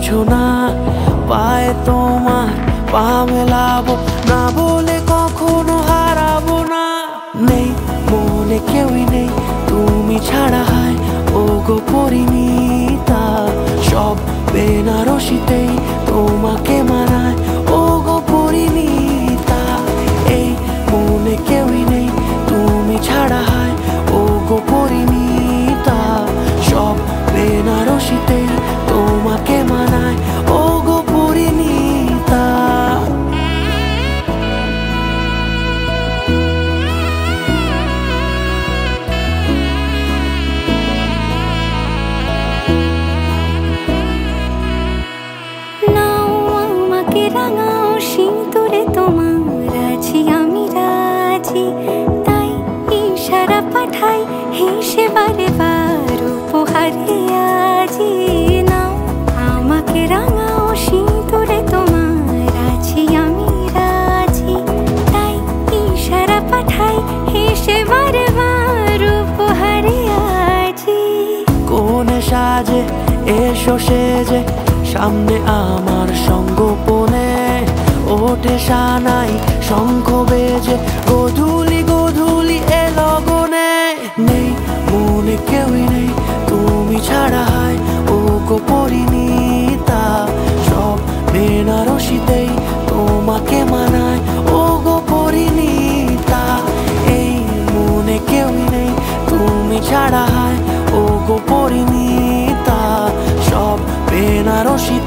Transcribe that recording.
কিছু না, পায়ে তোমার পা মেলাবো না বলে কখনো হারাবো না। নেই মনে কেউই নেই তুমি ছাড়া, হায় ও গো পরিণীতা। সব বেনারসিতেই তোমাকে মানায় ও গো পরিণীতা। এই মনে কেউই নেই তুমি ছাড়া, হায় ও গো পরিণীতা। সব বেনারসিতেই তোমাকে মানায় ও গো পরিণীতা। রাঙাও সিঁদুরে তোমার আছি আমি রাজি, তাই ইশারা পাঠাই হেসে বারে বার উপহারে আজি। নাও আমাকে রাঙাও সিঁদুরে তোমার আছি আমি রাজি, তাই ইশারা পাঠাই হেসে বারে বার উপহারে আজি। কোনে সাজে এসো সেজে সামনে আমার সঙ্গোপনে, ওঠে সানাই শঙ্খ বেজে গধূলি গধূলি এ লগনে। নেই মনে কেউই নেই তুমি ছাড়া, হায় ও গো পরিণীতা। সব বেনারসিতেই তোমাকে মানায় ও গো পরিণীতা। এই মনে কেউই নেই তুমি ছাড়া, হায় ও গো পরিণীতা। সব বেনারসি